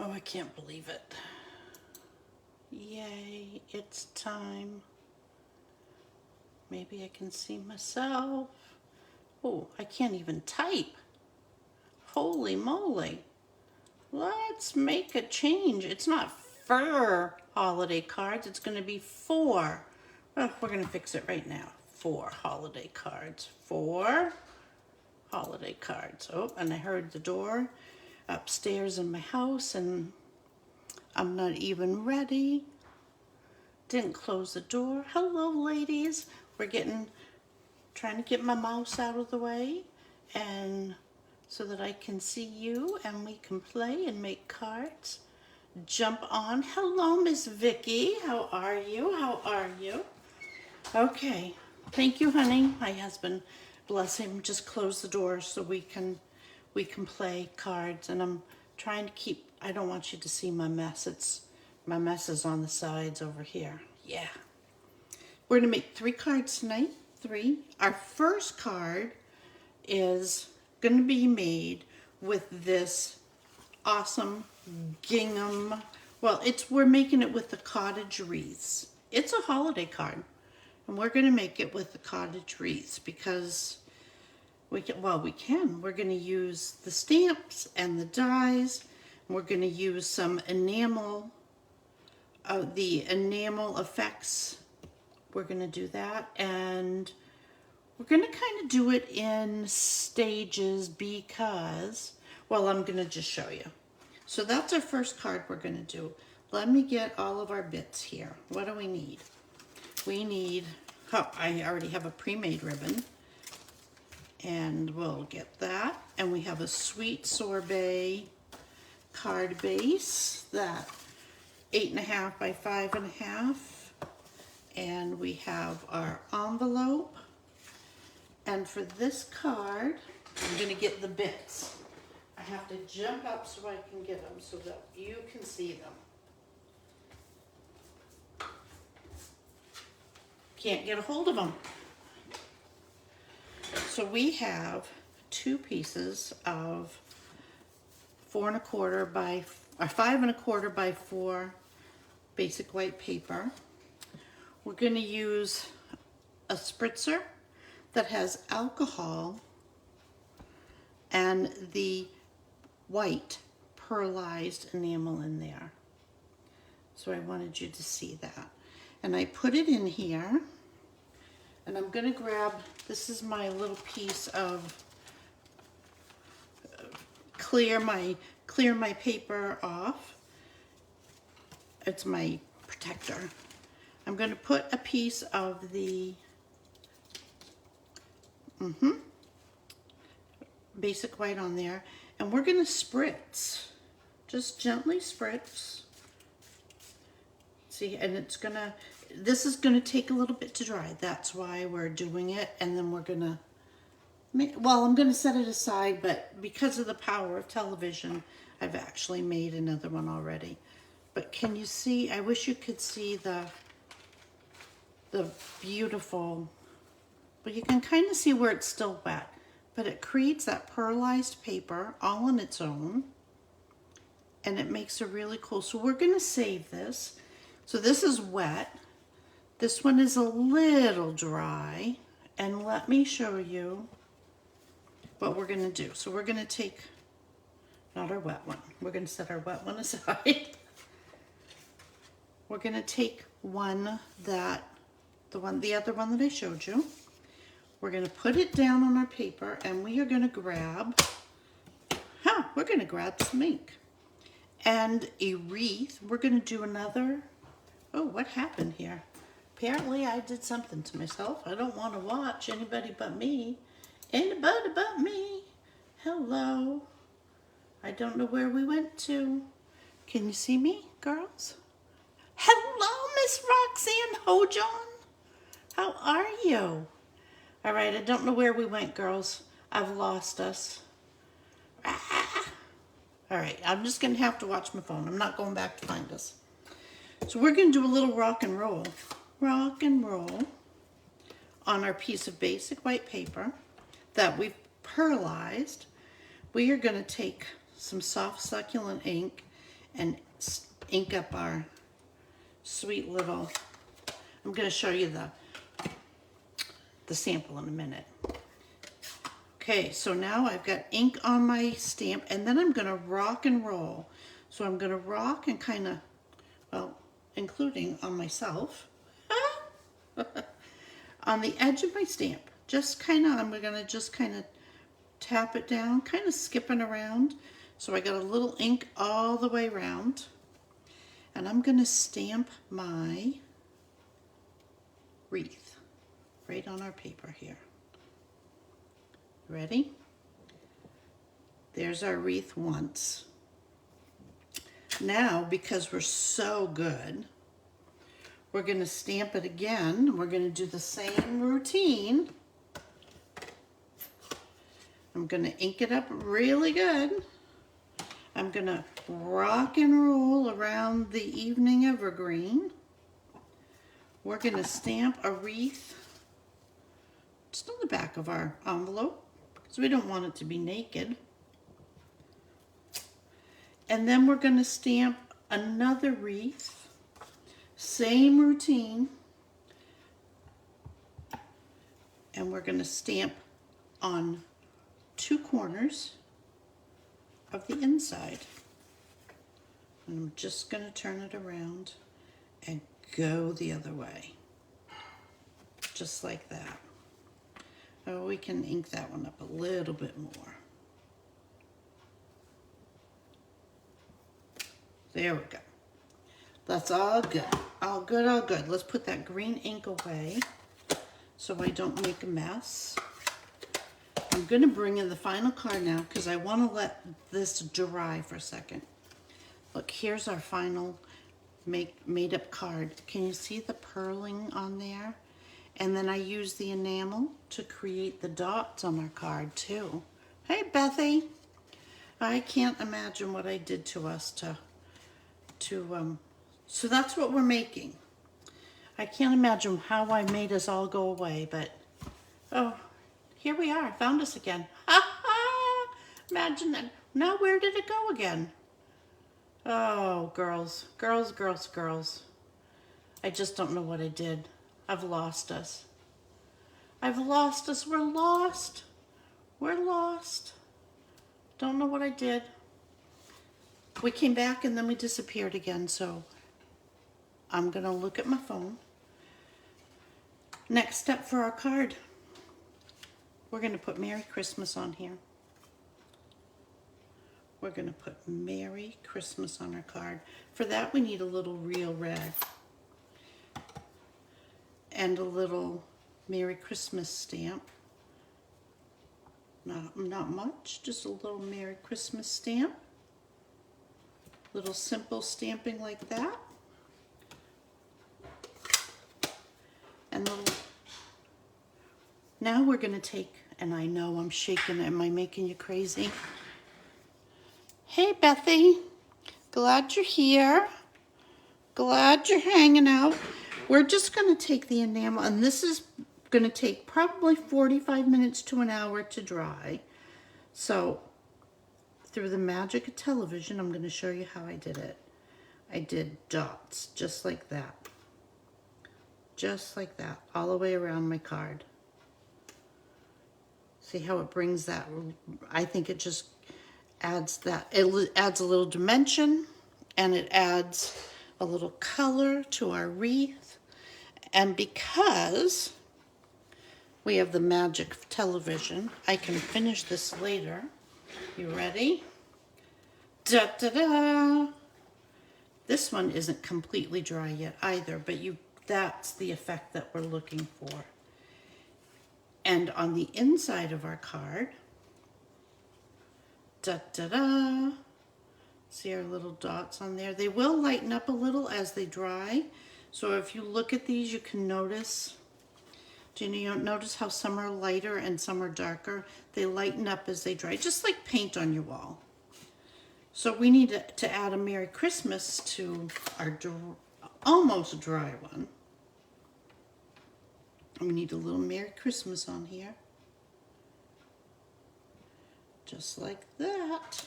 Oh, I can't believe it. Yay, it's time. Maybe I can see myself. Oh, I can't even type. Holy moly. Let's make a change. It's not fur holiday cards. It's going to be four. Well, we're going to fix it right now. 4 holiday cards. 4 holiday cards. Oh, and I heard the door upstairs in my house, and I'm not even ready. Didn't close the door. Hello, ladies. Trying to get my mouse out of the way, and so that I can see you and we can play and make cards. Jump on. Hello, Miss Vicky. How are you? How are you? Okay. Thank you, honey. My husband, bless him, just closed the door so we can play cards. And I'm trying to keep, I don't want you to see my mess. My mess is on the sides over here. Yeah. We're going to make 3 cards tonight. 3. Our first card is going to be made with this awesome gingham. Well, we're making it with the cottage wreaths. It's a holiday card, and we're going to make it with the cottage wreaths because we can. We're going to use the stamps and the dies. And we're going to use some enamel, the enamel effects. We're going to do that, and we're going to kind of do it in stages because, well, I'm going to just show you. So that's our first card we're going to do. Let me get all of our bits here. What do we need? We need, I already have a pre-made ribbon, and we'll get that. And we have a sweet sorbet card base, that 8.5 by 5.5. And we have our envelope. And for this card, I'm going to get the bits. I have to jump up so I can get them so that you can see them. Can't get a hold of them. So we have 2 pieces of 4.25 by 5.25 by 4 basic white paper. We're going to use a spritzer that has alcohol and the white pearlized enamel in there. So I wanted you to see that. And I put it in here, and I'm going to grab, this is my little piece of clear my paper off. It's my protector. I'm going to put a piece of the basic white on there, and we're going to spritz, just gently spritz. See, and this is going to take a little bit to dry. That's why we're doing it, and then we're going to, well, I'm going to set it aside, but because of the power of television, I've actually made another one already. But can you see, I wish you could see the beautiful, but you can kind of see where it's still wet, but it creates that pearlized paper all on its own, and it makes it really cool. So we're going to save this. So this is wet. This one is a little dry, and let me show you what we're going to do. So we're going to take, not our wet one, we're going to set our wet one aside. We're going to take the other one that I showed you. We're going to put it down on our paper, and we are going to grab, some ink and a wreath. We're going to do another, oh, what happened here? Apparently I did something to myself. I don't want to watch anybody but me. Anybody but me. Hello. I don't know where we went to. Can you see me, girls? Hello, Miss Roxanne Hojon. How are you? All right, I don't know where we went, girls. I've lost us. All right, I'm just going to have to watch my phone. I'm not going back to find us. So we're going to do a little rock and roll. Rock and roll on our piece of basic white paper that we've pearlized. We are going to take some soft succulent ink and ink up our sweet little, I'm going to show you the sample in a minute. Okay, so now I've got ink on my stamp, and then I'm going to rock and roll. So I'm going to rock and kind of, well, including on myself, on the edge of my stamp. Just kind of, I'm going to just kind of tap it down, kind of skipping around. So I got a little ink all the way around. And I'm going to stamp my wreath right on our paper here. Ready? There's our wreath once. Now, because we're so good, we're going to stamp it again. We're going to do the same routine. I'm going to ink it up really good. I'm going to rock and roll around the evening evergreen. We're going to stamp a wreath just on the back of our envelope because we don't want it to be naked. And then we're going to stamp another wreath, same routine, and we're going to stamp on 2 corners of the inside. And I'm just going to turn it around and go the other way, just like that. Oh, we can ink that one up a little bit more. There we go. That's all good. All good, all good. Let's put that green ink away so I don't make a mess. I'm going to bring in the final card now because I want to let this dry for a second. Look, here's our final made up card. Can you see the purling on there? And then I use the enamel to create the dots on our card too. Hey, Bethy. I can't imagine what I did to us so that's what we're making. I can't imagine how I made us all go away, but oh, here we are, found us again. Ha ha! Imagine that. Now where did it go again? Oh, girls, girls, girls, girls. I just don't know what I did. I've lost us. I've lost us. We're lost. We're lost. Don't know what I did. We came back and then we disappeared again, so I'm going to look at my phone. Next step for our card. We're going to put Merry Christmas on here. We're going to put Merry Christmas on our card. For that, we need a little real red and a little Merry Christmas stamp. Not much, just a little Merry Christmas stamp. Little simple stamping like that. And now we're going to take, and I know I'm shaking, am I making you crazy? Hey, Bethy, glad you're here. Glad you're hanging out. We're just going to take the enamel, and this is going to take probably 45 minutes to an hour to dry. So through the magic of television, I'm going to show you how I did it. I did dots just like that. Just like that, all the way around my card. See how it brings that, I think it just adds that, it adds a little dimension, and it adds a little color to our wreath. And because we have the magic of television, I can finish this later. You ready? Da da da! This one isn't completely dry yet either, but that's the effect that we're looking for. And on the inside of our card, da da da! See our little dots on there? They will lighten up a little as they dry. So if you look at these, you can notice. Do you notice how some are lighter and some are darker? They lighten up as they dry, just like paint on your wall. So we need to add a Merry Christmas to our almost dry one. We need a little Merry Christmas on here. Just like that.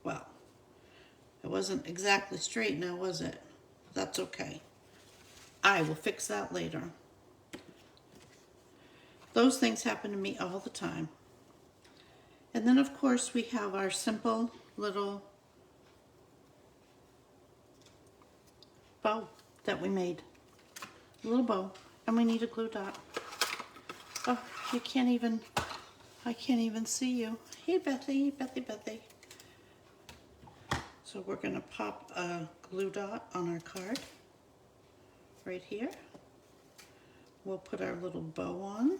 Well, It wasn't exactly straight now, was it? That's okay. I will fix that later. Those things happen to me all the time. And then of course we have our simple little bow that we made. A little bow. And we need a glue dot. Oh, I can't even see you. Hey Bethy, Bethy. So we're gonna pop a glue dot on our card right here. We'll put our little bow on.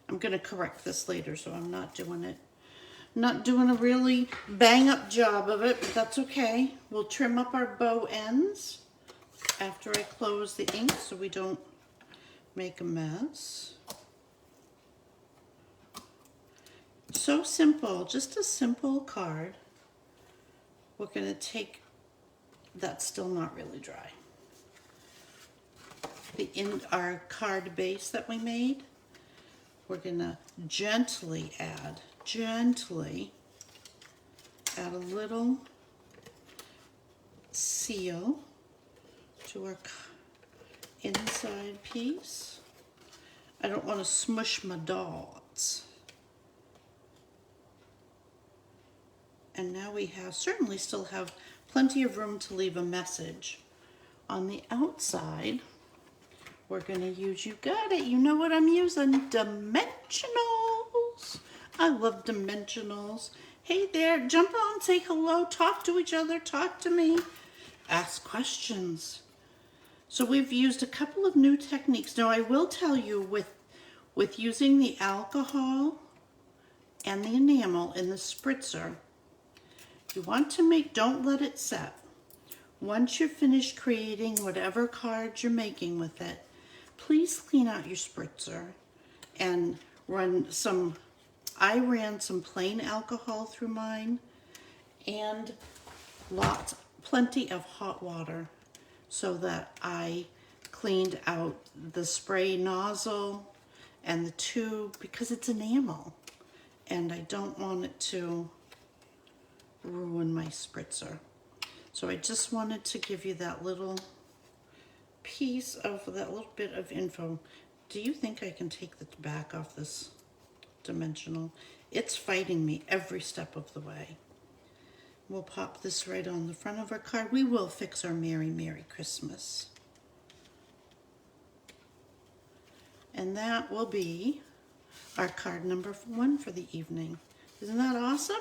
I'm gonna correct this later, so I'm not doing a really bang up job of it, but that's okay. We'll trim up our bow ends after I close the ink so we don't make a mess. So simple, just a simple card. We're gonna take, that's still not really dry. Our card base that we made, we're gonna gently add a little seal to our inside piece. I don't want to smush my dots. And now we certainly still have plenty of room to leave a message. On the outside, we're going to use, you got it, you know what I'm using, dimensionals. I love dimensionals. Hey there, jump on, say hello, talk to each other, talk to me, ask questions. So we've used a couple of new techniques. Now I will tell you with using the alcohol and the enamel in the spritzer, you want to don't let it set. Once you're finished creating whatever cards you're making with it, please clean out your spritzer and I ran some plain alcohol through mine and plenty of hot water so that I cleaned out the spray nozzle and the tube because it's enamel and I don't want it to ruin my spritzer. So I just wanted to give you that little piece of that little bit of info. Do you think I can take the back off this dimensional? It's fighting me every step of the way. We'll pop this right on the front of our card. We will fix our Merry Merry Christmas. And that will be our card number 1 for the evening. Isn't that awesome?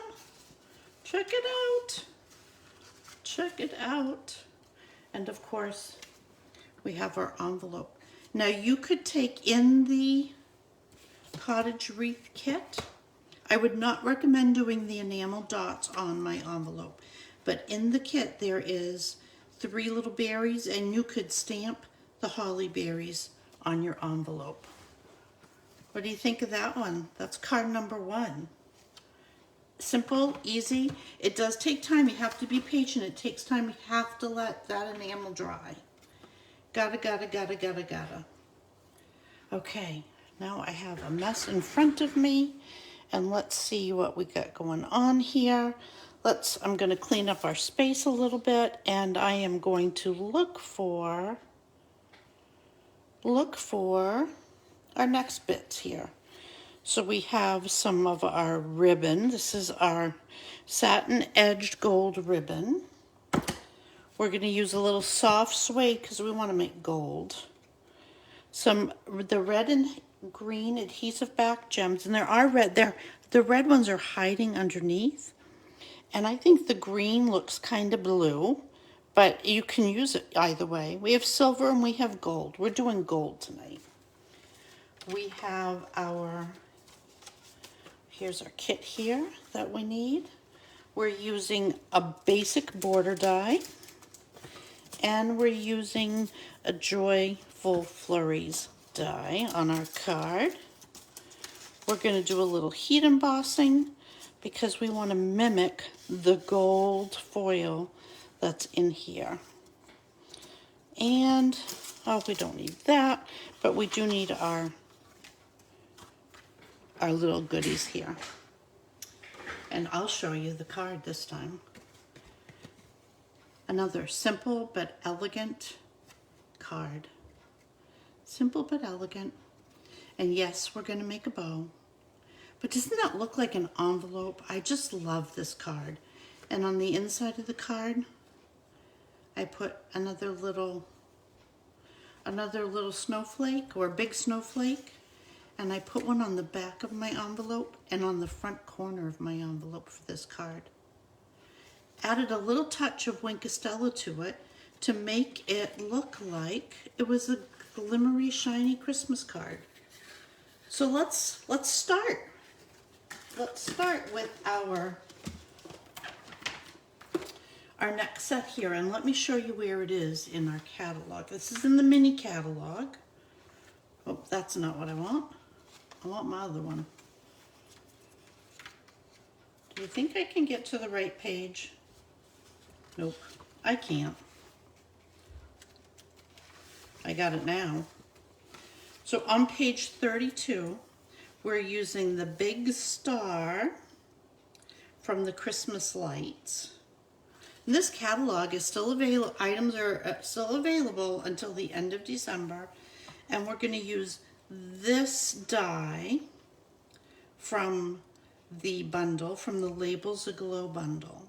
Check it out. Check it out. And of course, we have our envelope. Now you could take in the cottage wreath kit. I would not recommend doing the enamel dots on my envelope, but in the kit there is 3 little berries and you could stamp the holly berries on your envelope. What do you think of that one? That's card number 1. Simple, easy. It does take time. You have to be patient. It takes time. You have to let that enamel dry. Gotta. Okay, now I have a mess in front of me, and let's see what we got going on here. I'm going to clean up our space a little bit, and I am going to look for our next bits here. So we have some of our ribbon. This is our satin edged gold ribbon. We're going to use a little soft suede because we want to make gold. The red and green adhesive back gems, and the red ones are hiding underneath. And I think the green looks kind of blue, but you can use it either way. We have silver and we have gold. We're doing gold tonight. We have here's our kit here that we need. We're using a basic border die, and we're using a Joyful Flurries die on our card. We're going to do a little heat embossing because we want to mimic the gold foil that's in here. And, we don't need that, but we do need our little goodies here. And I'll show you the card this time. Another simple but elegant card. Simple but elegant. And yes, we're going to make a bow. But doesn't that look like an envelope? I just love this card. And on the inside of the card, I put another little snowflake or big snowflake. And I put one on the back of my envelope and on the front corner of my envelope for this card. Added a little touch of Wink Estella to it to make it look like it was a glimmery, shiny Christmas card. So let's start. Let's start with our next set here, and let me show you where it is in our catalog. This is in the mini catalog. Oh, that's not what I want. I want my other one. Do you think I can get to the right page? Nope, I can't. I got it now. So on page 32, we're using the big star from the Christmas lights. And this catalog is still available. Items are still available until the end of December. And we're going to use this die from the bundle, from the Labels Aglow bundle.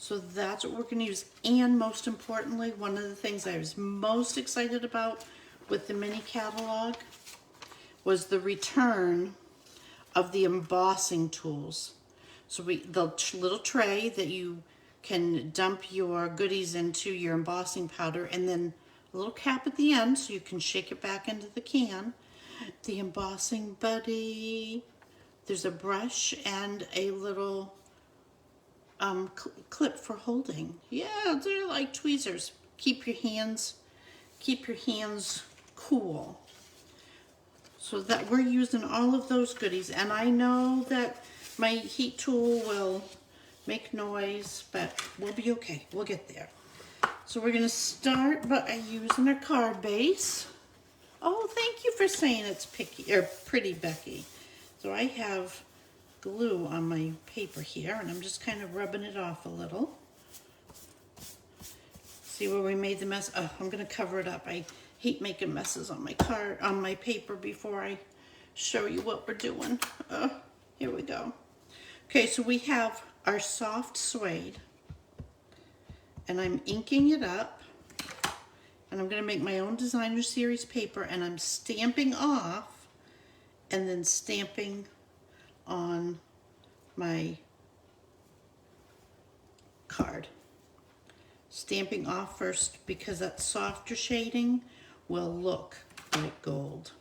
So that's what we're going to use. And most importantly, one of the things I was most excited about with the mini catalog was the return of the embossing tools. So the little tray that you can dump your goodies into, your embossing powder, and then a little cap at the end so you can shake it back into the can. The embossing buddy. There's a brush and a little clip for holding. Yeah, they're like tweezers. Keep your hands cool. So that we're using all of those goodies, and I know that my heat tool will make noise, but we'll be okay. We'll get there. So we're gonna start by using our card base. Oh, thank you for saying it's pretty, Becky. So I have glue on my paper here, and I'm just kind of rubbing it off a little. See where we made the mess? Oh, I'm gonna cover it up. I hate making messes on my paper before I show you what we're doing. Here we go. Okay, so we have our soft suede, and I'm inking it up, and I'm gonna make my own designer series paper, and I'm stamping off and then stamping on my card. Stamping off first because that softer shading will look like gold.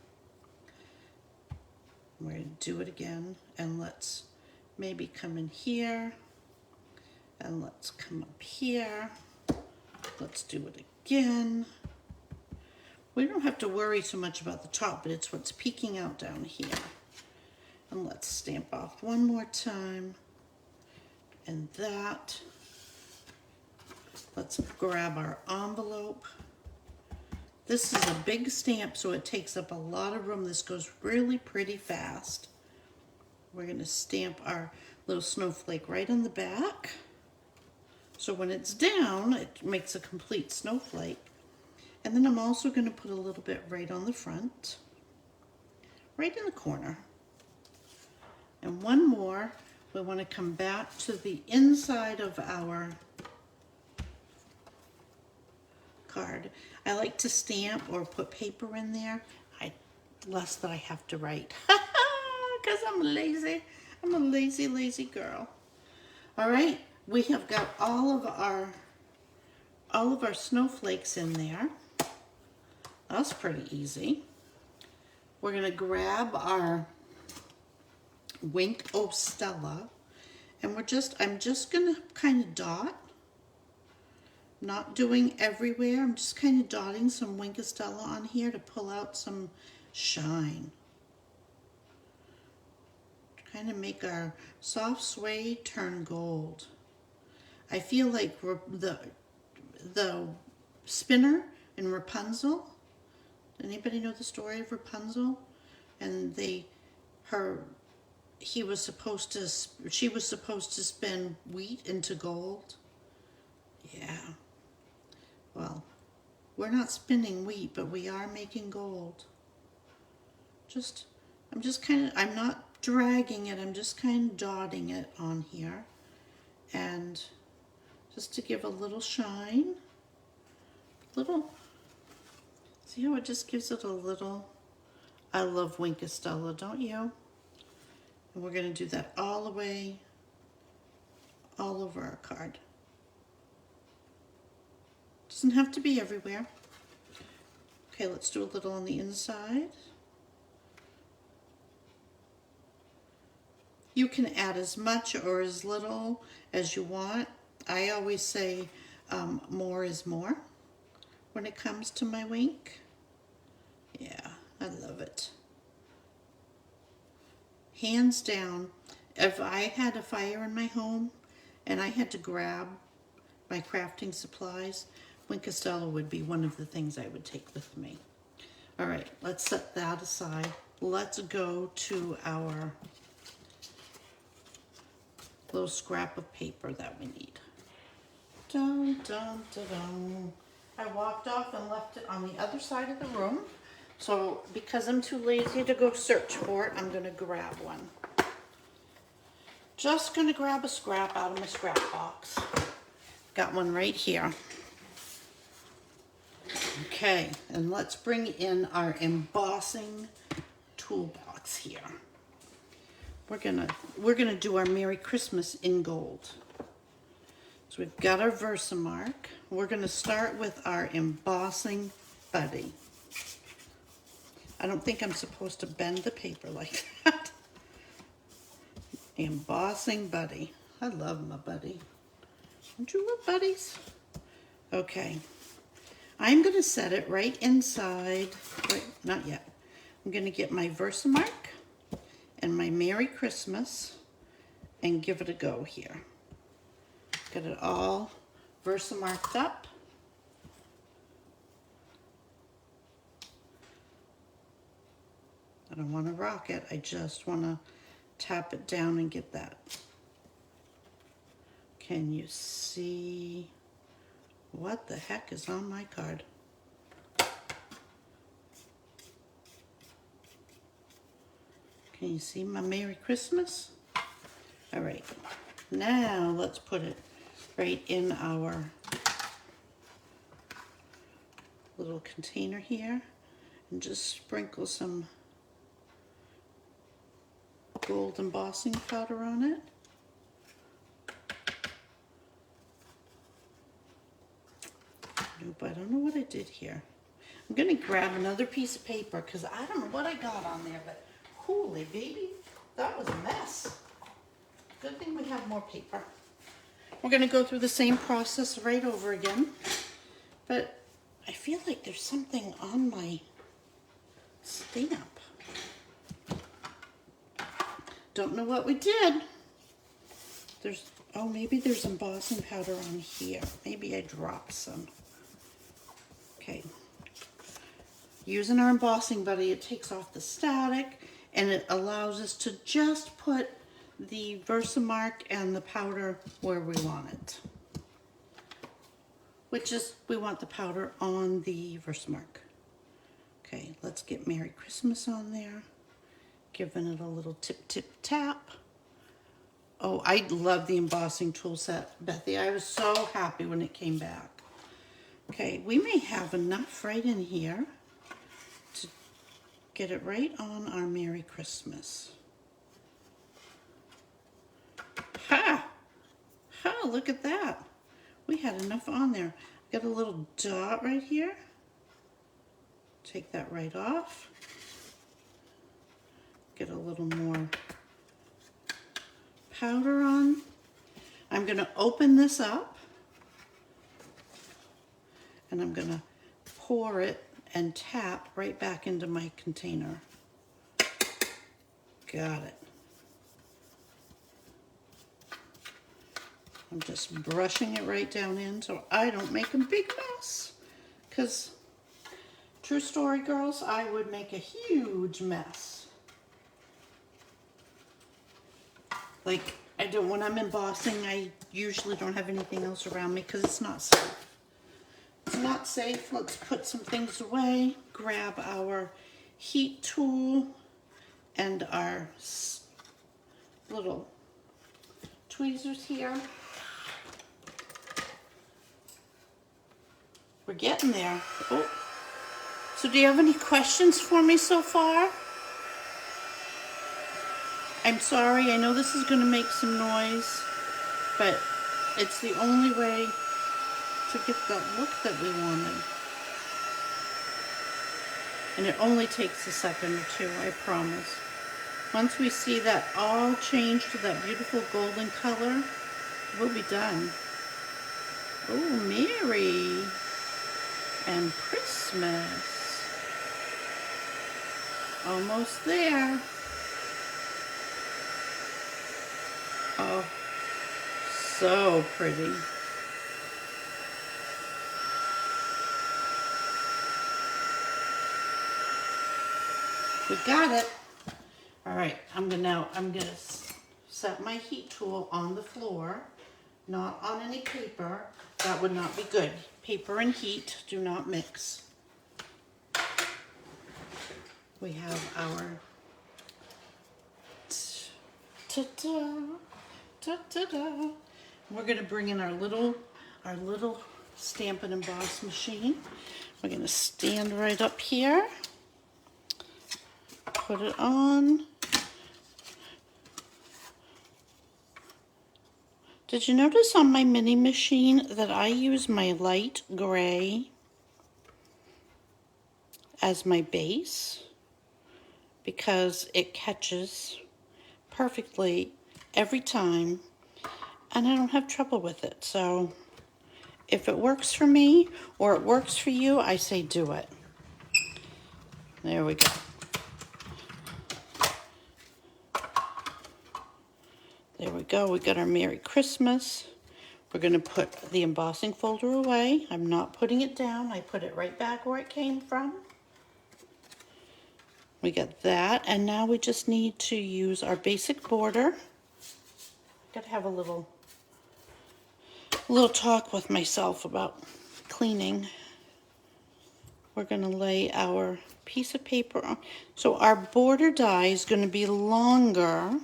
We're going to do it again, and let's maybe come in here, and let's come up here. Let's do it again. We don't have to worry so much about the top, but it's what's peeking out down here. And let's stamp off one more time. And that. Let's grab our envelope. This is a big stamp, so it takes up a lot of room. This goes really pretty fast. We're going to stamp our little snowflake right on the back. So when it's down, it makes a complete snowflake. And then I'm also going to put a little bit right on the front, right in the corner. And one more, we want to come back to the inside of our card. I like to stamp or put paper in there, less that I have to write, because I'm lazy. I'm a lazy girl. All right, we have got all of our snowflakes in there. That's pretty easy. We're gonna grab our Wink Estella, and I'm just gonna kind of dot. Not doing everywhere. I'm just kind of dotting some Wink Estella on here to pull out some shine. Kind of make our soft suede turn gold. I feel like the spinner in Rapunzel. Anybody know the story of Rapunzel? And he she was supposed to spin wheat into gold. Yeah. Well, we're not spinning wheat, but we are making gold. I'm not dragging it, I'm just kind of dotting it on here. And just to give a little shine. See how it just gives it a little, I love Wink Estella, don't you? And we're going to do that all the way, all over our card. Doesn't have to be everywhere. Okay, let's do a little on the inside. You can add as much or as little as you want. I always say more is more when it comes to my wink. Yeah, I love it. Hands down, if I had a fire in my home and I had to grab my crafting supplies, Wink Estella would be one of the things I would take with me. All right, let's set that aside. Let's go to our little scrap of paper that we need. Dun, dun, dun, dun. I walked off and left it on the other side of the room. So because I'm too lazy to go search for it, I'm gonna grab one. Just gonna grab a scrap out of my scrap box. Got one right here. Okay, and let's bring in our embossing toolbox here. We're gonna do our Merry Christmas in gold. So we've got our Versamark. We're gonna start with our embossing buddy. I don't think I'm supposed to bend the paper like that. Embossing buddy. I love my buddy. Don't you love buddies? Okay. I'm gonna set it right inside, wait, not yet. I'm gonna get my Versamark and my Merry Christmas and give it a go here. Get it all Versamarked up. I don't want to rock it, I just want to tap it down and get that. Can you see what the heck is on my card? Can you see my Merry Christmas? All right, now let's put it right in our little container here and just sprinkle some gold embossing powder on it. Nope, I don't know what I did here. I'm gonna grab another piece of paper because I don't know what I got on there, but holy baby, that was a mess. Good thing we have more paper. We're gonna go through the same process right over again, but I feel like there's something on my stamp. Don't know what we did. Oh, maybe there's embossing powder on here. Maybe I dropped some. Okay. Using our embossing buddy, it takes off the static and it allows us to just put the Versamark and the powder where we want it. Which is, we want the powder on the Versamark. Okay, let's get Merry Christmas on there. Giving it a little tip, tip, tap. Oh, I love the embossing tool set, Bethy. I was so happy when it came back. Okay, we may have enough right in here to get it right on our Merry Christmas. Ha! Ha, look at that. We had enough on there. Got a little dot right here. Take that right off. Get a little more powder on. I'm going to open this up and I'm going to pour it and tap right back into my container. Got it. I'm just brushing it right down in so I don't make a big mess. Because, true story, girls, I would make a huge mess. Like, when I'm embossing, I usually don't have anything else around me because it's not safe. It's not safe. Let's put some things away. Grab our heat tool and our little tweezers here. We're getting there. Oh. So do you have any questions for me so far? I'm sorry, I know this is going to make some noise, but it's the only way to get that look that we wanted. And it only takes a second or two, I promise. Once we see that all change to that beautiful golden color, we'll be done. Oh, Merry and Christmas. Almost there. Oh, so pretty. We got it. All right, I'm gonna set my heat tool on the floor, not on any paper. That would not be good. Paper and heat do not mix. We have our ta-da, ta-da-da. We're gonna bring in our little Stamp and Emboss machine. We're gonna stand right up here. Put it on. Did you notice on my mini machine that I use my light gray as my base? Because it catches perfectly every time and I don't have trouble with it. So if it works for me or it works for you, I say do it. There we go. There we go, we got our Merry Christmas. We're gonna put the embossing folder away. I'm not putting it down, I put it right back where it came from. We got that, and now we just need to use our basic border. Gotta have a little talk with myself about cleaning. We're gonna lay our piece of paper on. So our border die is gonna be longer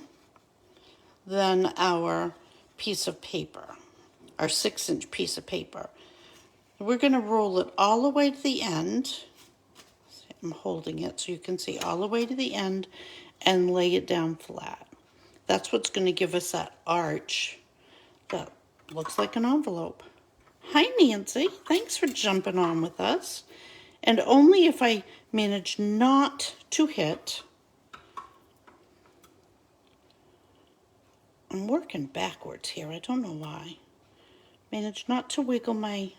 than our piece of paper, our 6-inch piece of paper. We're gonna roll it all the way to the end. I'm holding it so you can see all the way to the end and lay it down flat. That's what's gonna give us that arch that looks like an envelope. Hi Nancy, thanks for jumping on with us. And only if I manage not to hit. I'm working backwards here, I don't know why. Manage not to wiggle my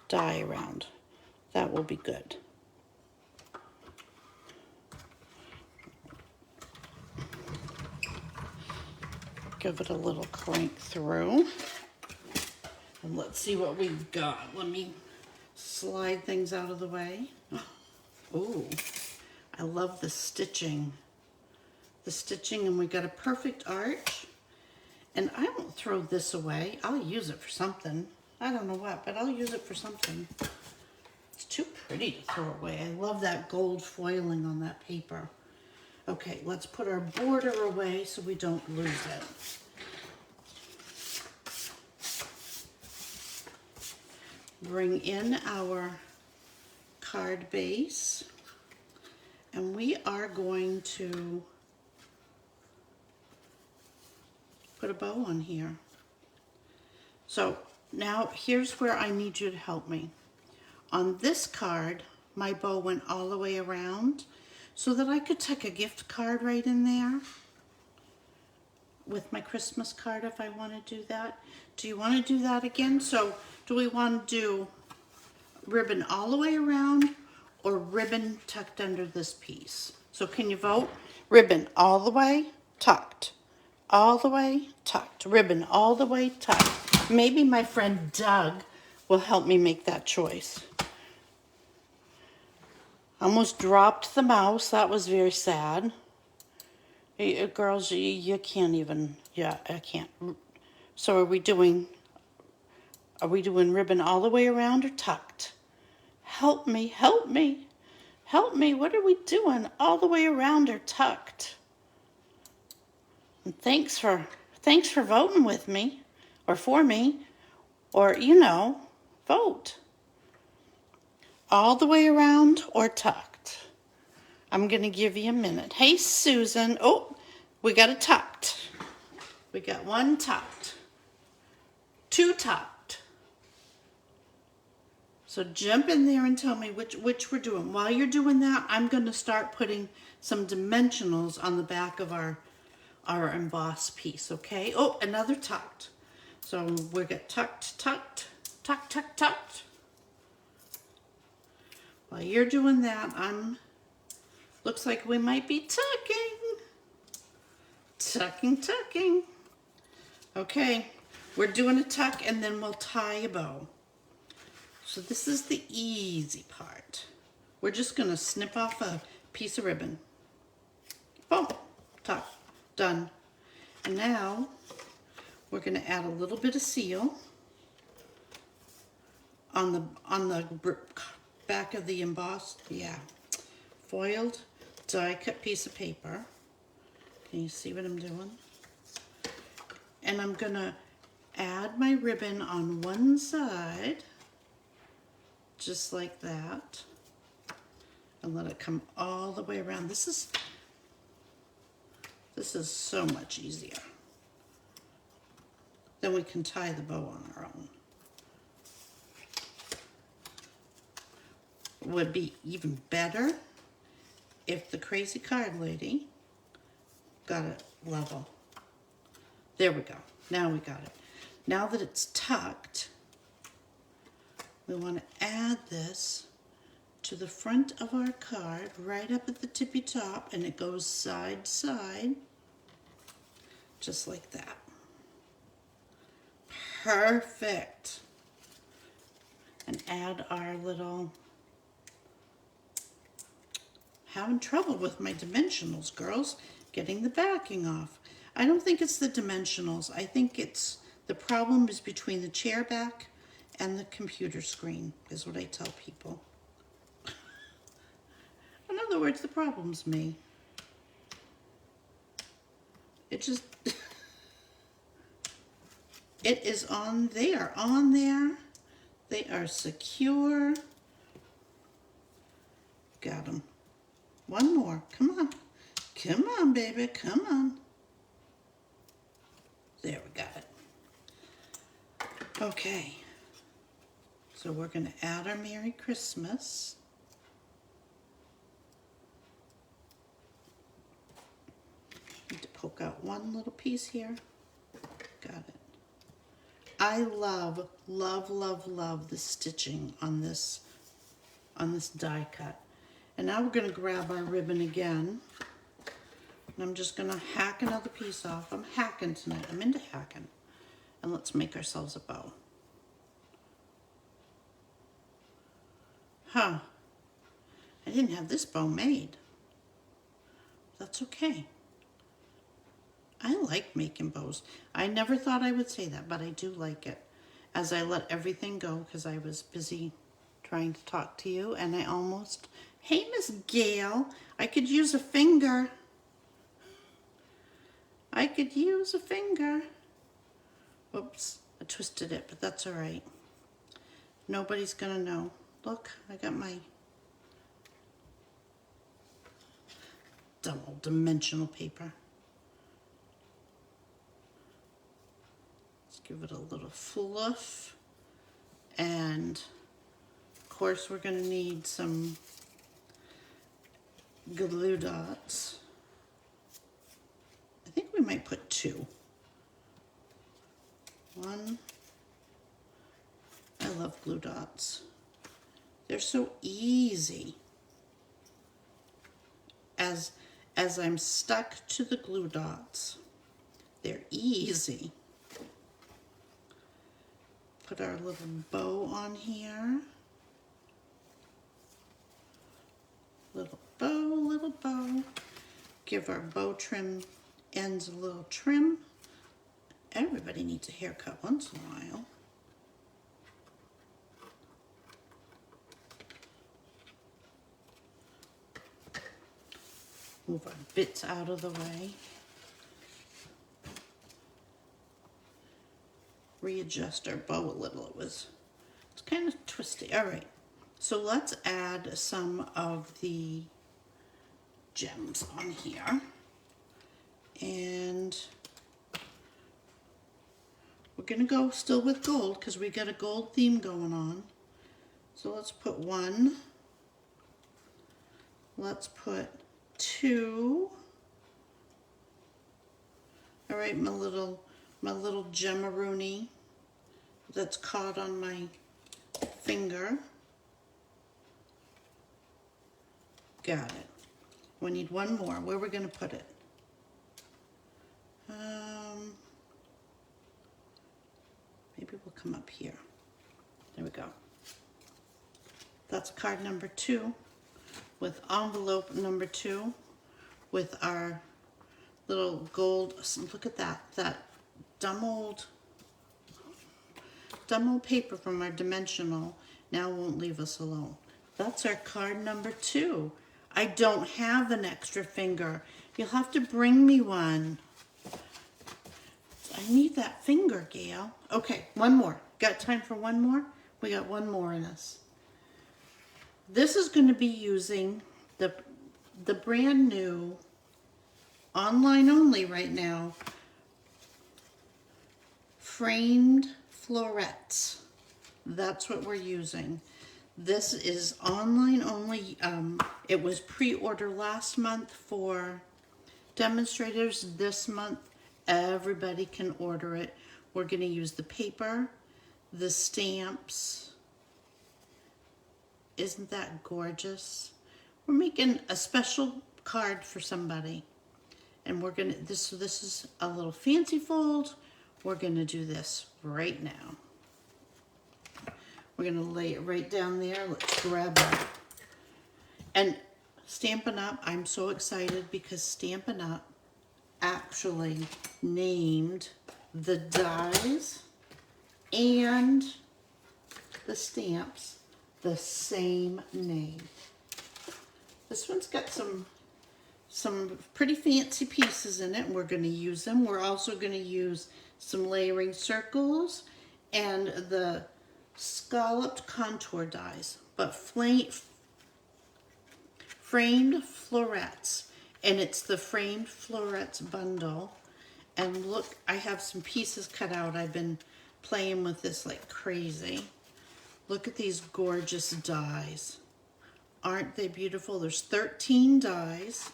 die around. That will be good. Give it a little crank through. And let's see what we've got. Let me slide things out of the way. Oh, I love the stitching. The stitching, and we got a perfect arch. And I won't throw this away. I'll use it for something. I don't know what, but I'll use it for something. It's too pretty to throw away. I love that gold foiling on that paper. Okay, let's put our border away so we don't lose it. Bring in our card base, and we are going to put a bow on here. So now here's where I need you to help me. On this card, my bow went all the way around so that I could take a gift card right in there with my Christmas card if I want to do that. Do you want to do that again? So do we want to do ribbon all the way around or ribbon tucked under this piece? So can you vote? Ribbon all the way, tucked. All the way, tucked. Ribbon all the way, tucked. Maybe my friend Doug will help me make that choice. Almost dropped the mouse. That was very sad. Hey, girls, you can't even, yeah, I can't. So are we doing ribbon all the way around or tucked? Help me, help me, help me. What are we doing? All the way around or tucked? And thanks for voting with me or for me or, vote. All the way around or tucked? I'm going to give you a minute. Hey, Susan. Oh, we got a tucked. We got one tucked. Two tucked. So jump in there and tell me which we're doing. While you're doing that, I'm going to start putting some dimensionals on the back of our embossed piece, okay? Oh, another tucked. So we got tucked, tucked, tucked, tucked, tucked. While you're doing that, looks like we might be tucking. Tucking, tucking. Okay, we're doing a tuck and then we'll tie a bow. So this is the easy part. We're just gonna snip off a piece of ribbon. Boom, tuck, done. And now we're gonna add a little bit of seal on the back of the embossed, foiled die cut piece of paper. Can you see what I'm doing? And I'm gonna add my ribbon on one side, just like that, and let it come all the way around. This is so much easier. Then we can tie the bow on our own. It would be even better if the crazy card lady got it level. There we go. Now we got it. Now that it's tucked, we want to add this to the front of our card, right up at the tippy top, and it goes side to side, just like that. Perfect. And add our little, having trouble with my dimensionals, girls, getting the backing off. I don't think it's the dimensionals. I think it's, the problem is between the chair back and the computer screen, is what I tell people. In other words, the problem's me. It just, it is on there, They are secure. Got them. One more, come on. Come on, baby, come on. There, we got it. Okay, so we're going to add our Merry Christmas. Need to poke out one little piece here. Got it. I love, love, love, love the stitching on this die cut. And now we're going to grab our ribbon again. And I'm just going to hack another piece off. I'm hacking tonight. I'm into hacking. And let's make ourselves a bow. Huh. I didn't have this bow made. That's okay. I like making bows. I never thought I would say that, but I do like it. As I let everything go, because I was busy trying to talk to you, and I almost... Hey, Miss Gail, I could use a finger. I could use a finger. Whoops, I twisted it, but that's all right. Nobody's gonna know. Look, I got my double dimensional paper. Let's give it a little fluff. And of course we're gonna need some glue dots. I think we might put two. One. I love glue dots. They're so easy. As I'm stuck to the glue dots, they're easy. Put our little bow on here. Little bow, little bow. give our bow trim ends a little trim. Everybody needs a haircut once in a while. Move our bits out of the way. Readjust our bow a little. It's kind of twisty. All right, so let's add some of the gems on here. And we're gonna go still with gold because we got a gold theme going on. So let's put one. Let's put two. All right, my little gemaroonie that's caught on my finger. Got it. We need one more. Where are we going to put it? Maybe we'll come up here. There we go. That's card number 2 with envelope number 2 with our little gold. Look at that dumb old paper from our dimensional now won't leave us alone. That's our card number 2. I don't have an extra finger. You'll have to bring me one. I need that finger, Gail. Okay, one more. Got time for one more? We got one more in us. This is going to be using the brand new, online only right now, framed florets. That's what we're using. This is online only. It was pre-order last month for demonstrators. This month, everybody can order it. We're going to use the paper, the stamps. Isn't that gorgeous? We're making a special card for somebody. And we're going to, this is a little fancy fold. We're going to do this right now. We're going to lay it right down there. Let's grab it. And Stampin' Up, I'm so excited because Stampin' Up actually named the dies and the stamps the same name. This one's got some pretty fancy pieces in it, and we're going to use them. We're also going to use some layering circles and the scalloped contour dies, but framed florets, and it's the framed florets bundle. And look, I have some pieces cut out. I've been playing with this like crazy. Look at these gorgeous dies. Aren't they beautiful? There's 13 dies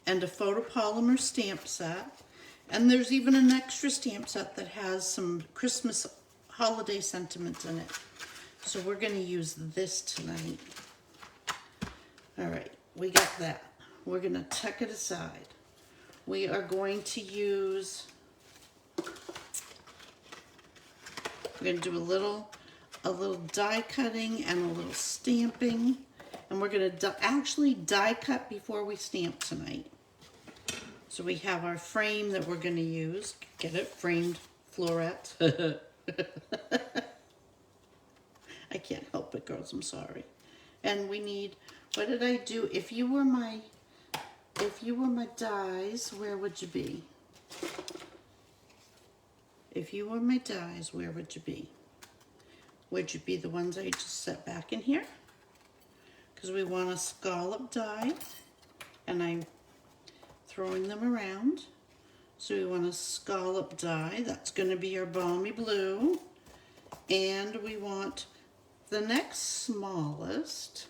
and a photopolymer stamp set. And there's even an extra stamp set that has some Christmas holiday sentiments in it. So we're going to use this tonight. All right, we got that. We're going to tuck it aside. We are going to use, we're going to do a little die cutting and a little stamping. And we're going to actually die cut before we stamp tonight. So we have our frame that we're going to use. Get it? Framed floret. I can't help it, girls. I'm sorry. And we need, what did I do? If you were my dies, where would you be? If you were my dies, where would you be? Would you be the ones I just set back in here? Because we want a scallop die, and I'm throwing them around. So we want a scallop die. That's going to be our balmy blue. And we want the next smallest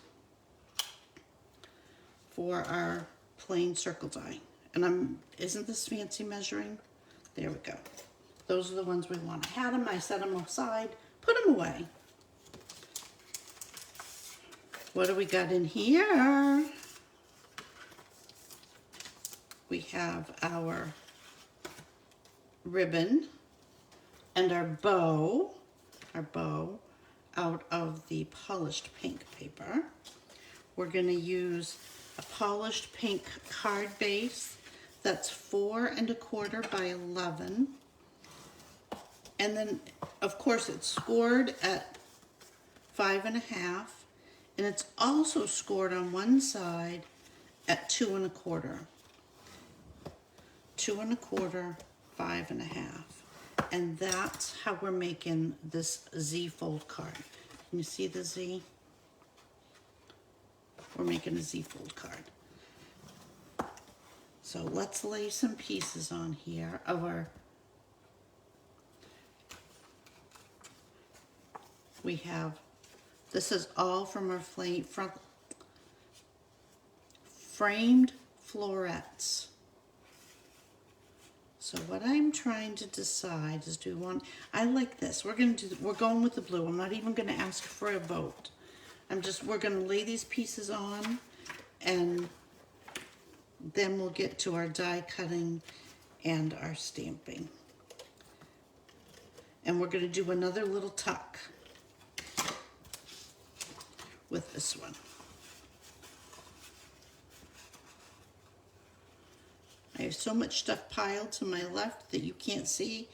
for our plain circle die. And isn't this fancy measuring? There we go. Those are the ones we want. I had them, I set them aside, put them away. What do we got in here? We have our ribbon and our bow out of the polished pink paper. We're going to use a polished pink card base That's 4 1/4 by 11. And then, of course, it's scored at 5 1/2. And it's also scored on one side at 2 1/4. 2 1/4, 5 1/2. And that's how we're making this Z fold card. Can you see the Z? We're making a Z fold card. So let's lay some pieces on here of our, we have, this is all from our framed florets. So what I'm trying to decide is, do we want, I like this. We're going with the blue. I'm not even gonna ask for a vote. We're gonna lay these pieces on, and then we'll get to our die cutting and our stamping. And we're gonna do another little tuck with this one. I have so much stuff piled to my left that you can't see.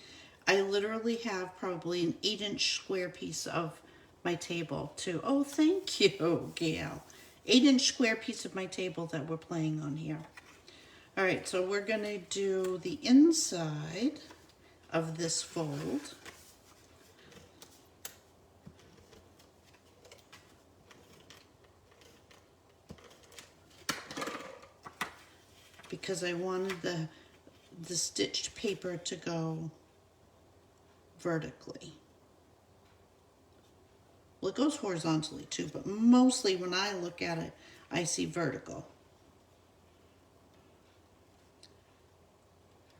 I literally have probably an 8-inch square piece of my table too. Oh, thank you, Gail. 8-inch square piece of my table that we're playing on here. All right, so we're gonna do the inside of this fold. Because I wanted the stitched paper to go vertically. Well, it goes horizontally too, but mostly when I look at it, I see vertical.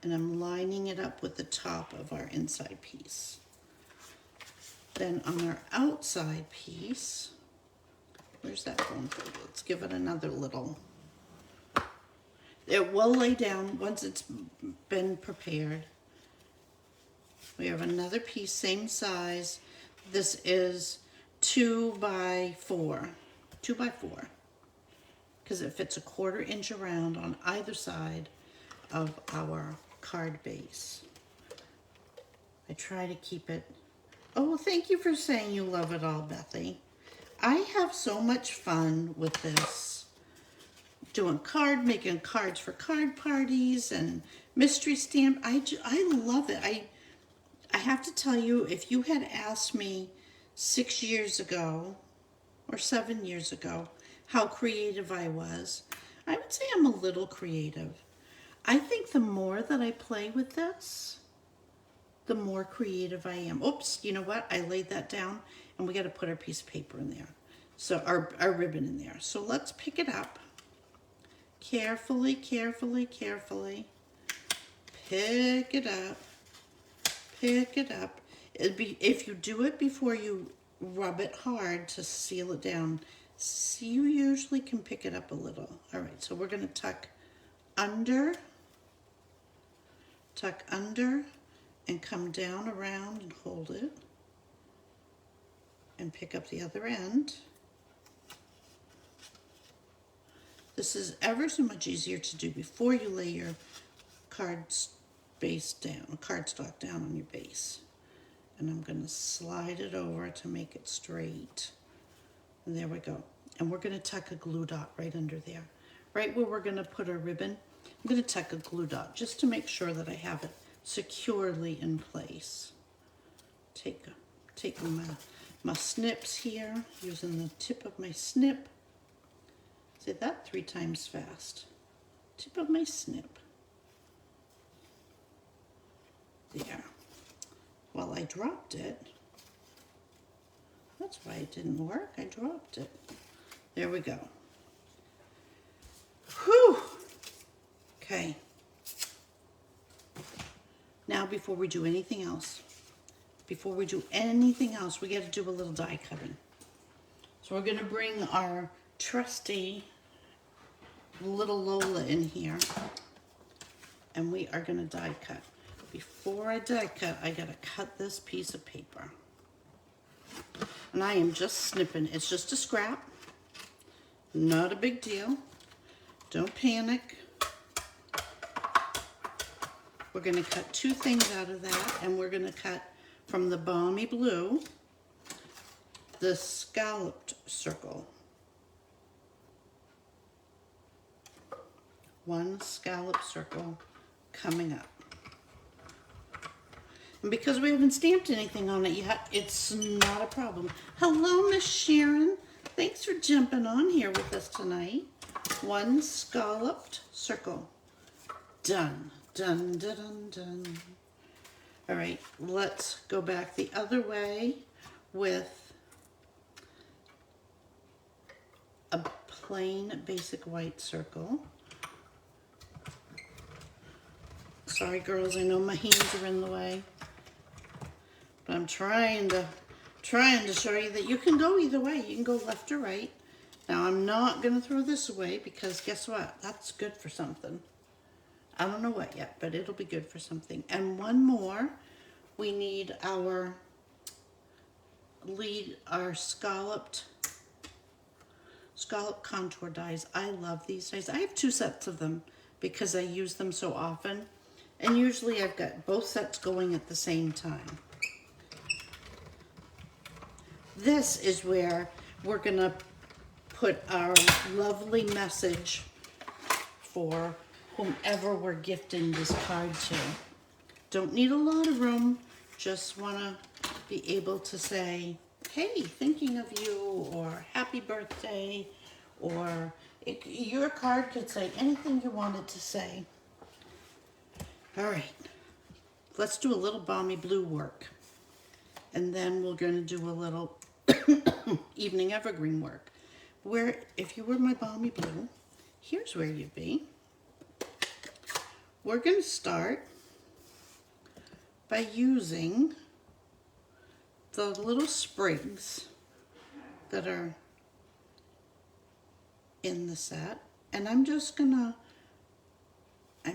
And I'm lining it up with the top of our inside piece. Then on our outside piece, where's that going for? Let's give it another little. It will lay down once it's been prepared. We have another piece, same size. This is 2 by 4. 2 by 4. Because it fits a 1/4 inch around on either side of our card base. I try to keep it. Oh, thank you for saying you love it all, Bethy. I have so much fun with this. Making cards for card parties and mystery stamp. I love it. I have to tell you, if you had asked me 6 years ago or 7 years ago how creative I was, I would say I'm a little creative. I think the more that I play with this, the more creative I am. Oops, you know what? I laid that down, and we got to put our piece of paper in there. So our ribbon in there. So let's pick it up. Carefully, carefully, carefully. Pick it up. Pick it up. If you do it before you rub it hard to seal it down, you usually can pick it up a little. All right, so we're going to tuck under, and come down around and hold it. And pick up the other end. This is ever so much easier to do before you lay your cardstock down on your base. And I'm going to slide it over to make it straight. And there we go. And we're going to tuck a glue dot right under there. Right where we're going to put our ribbon, I'm going to tuck a glue dot just to make sure that I have it securely in place. Take my snips here, using the tip of my snip. Say that 3 times fast. Tip of my snip. There. Well, I dropped it. That's why it didn't work. I dropped it. There we go. Whew. Okay. Now, before we do anything else, we got to do a little die cutting. So we're going to bring our trusty little Lola in here, and we are going to die cut. Before I die cut, I got to cut this piece of paper. And I am just snipping. It's just a scrap. Not a big deal. Don't panic. We're going to cut 2 things out of that, and we're going to cut from the Balmy Blue the scalloped circle. 1 scallop circle coming up. And because we haven't stamped anything on it yet, it's not a problem. Hello, Miss Sharon. Thanks for jumping on here with us tonight. 1 scalloped circle. Done. Done, dun, dun, dun. All right, let's go back the other way with a plain basic white circle. Sorry, girls, I know my hands are in the way. But I'm trying to show you that you can go either way. You can go left or right. Now, I'm not going to throw this away because guess what? That's good for something. I don't know what yet, but it'll be good for something. And 1 more. We need our scallop contour dies. I love these dies. I have 2 sets of them because I use them so often. And usually I've got both sets going at the same time. This is where we're going to put our lovely message for whomever we're gifting this card to. Don't need a lot of room, just want to be able to say, hey, thinking of you, or happy birthday, or your card could say anything you wanted to say. All right, let's do a little Balmy Blue work. And then we're going to do a little evening evergreen work. Where, if you were my Balmy Blue, here's where you'd be. We're going to start by using the little sprigs that are in the set. And I'm just going to,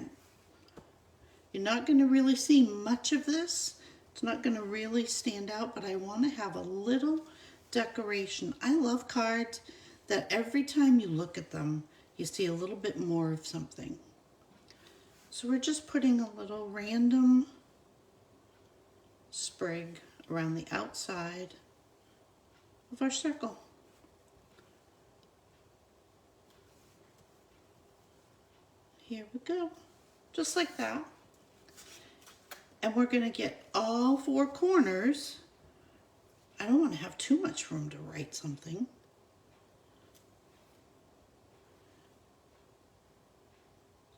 you're not going to really see much of this. It's not going to really stand out, but I want to have a little decoration. I love cards that every time you look at them, you see a little bit more of something. So we're just putting a little random sprig around the outside of our circle. Here we go, just like that. And we're going to get all 4 corners. I don't want to have too much room to write something.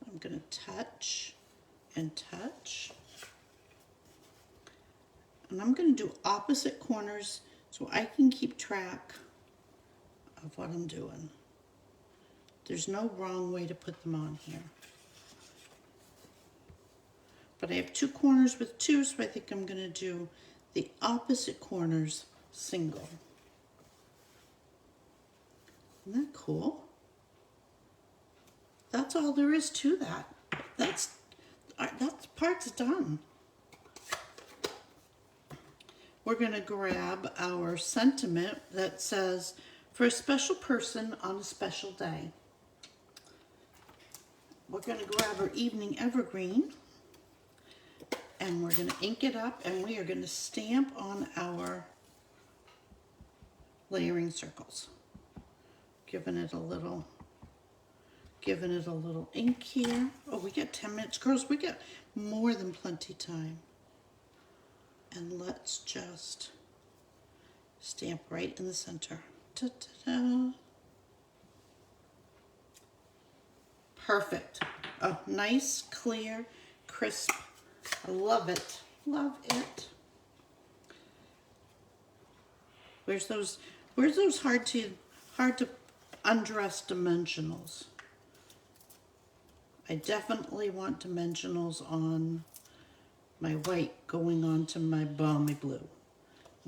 So I'm going to touch and touch. And I'm going to do opposite corners so I can keep track of what I'm doing. There's no wrong way to put them on here. But I have 2 corners with 2, so I think I'm going to do the opposite corners single. Isn't that cool? That's all there is to that. That part's done. We're going to grab our sentiment that says, for a special person on a special day. We're going to grab our evening evergreen, and we're going to ink it up, and we are going to stamp on our layering circles. Giving it a little ink here. Oh, we got 10 minutes. Girls, we got more than plenty time. And let's just stamp right in the center. Ta-ta-da. Perfect. Oh, nice, clear, crisp. I love it. Love it. Where's those hard to undress dimensionals? I definitely want dimensionals on my white going on to my balmy blue.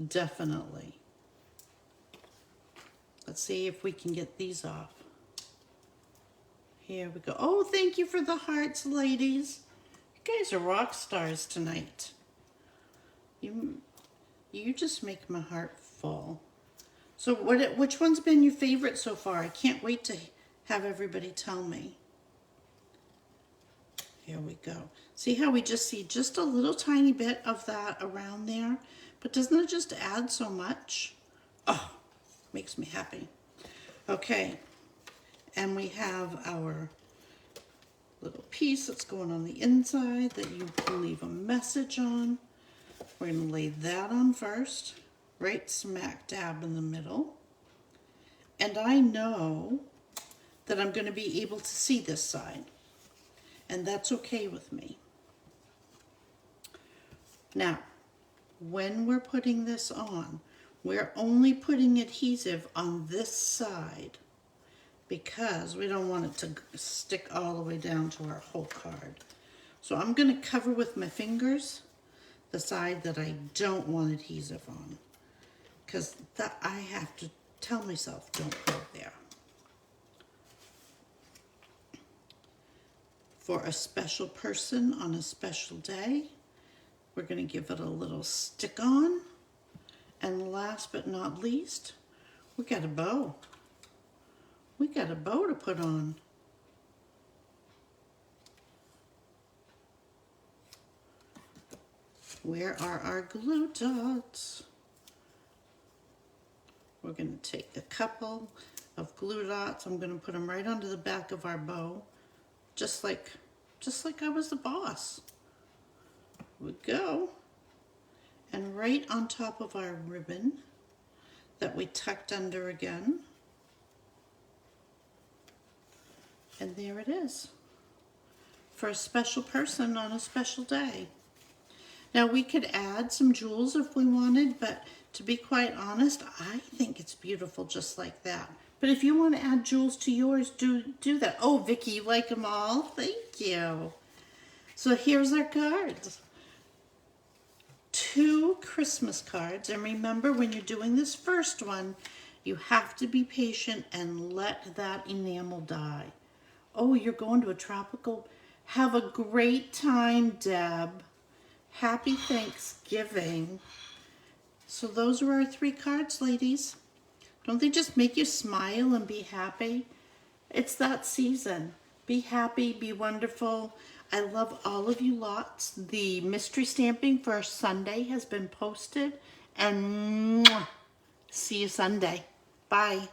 Definitely. Let's see if we can get these off. Here we go. Oh, thank you for the hearts, ladies. You guys are rock stars tonight. You just make my heart full. So which one's been your favorite so far? I can't wait to have everybody tell me. Here we go. See how we just see just a little tiny bit of that around there? But doesn't it just add so much? Oh, makes me happy. Okay, and we have our little piece that's going on the inside that you can leave a message on. We're going to lay that on first, right smack dab in the middle. And I know that I'm going to be able to see this side, and that's okay with me. Now, when we're putting this on, we're only putting adhesive on this side because we don't want it to stick all the way down to our whole card. So I'm going to cover with my fingers the side that I don't want adhesive on, because that I have to tell myself don't put it there. For a special person on a special day, we're going to give it a little stick on. And last but not least, we got a bow. We got a bow to put on. Where are our glue dots? We're going to take a couple of glue dots. I'm going to put them right onto the back of our bow, just like I was the boss. We go. And right on top of our ribbon that we tucked under again. And there it is. For a special person on a special day. Now we could add some jewels if we wanted, but to be quite honest, I think it's beautiful just like that. But if you want to add jewels to yours, do that. Oh, Vicki, you like them all? Thank you. So here's our cards. 2 Christmas cards. And remember, when you're doing this first one, you have to be patient and let that enamel die. Oh, you're going to a tropical. Have a great time, Deb. Happy Thanksgiving. So those are our 3 cards, ladies. Don't they just make you smile and be happy? It's that season. Be happy, be wonderful. I love all of you lots. The mystery stamping for Sunday has been posted. And mwah, see you Sunday. Bye.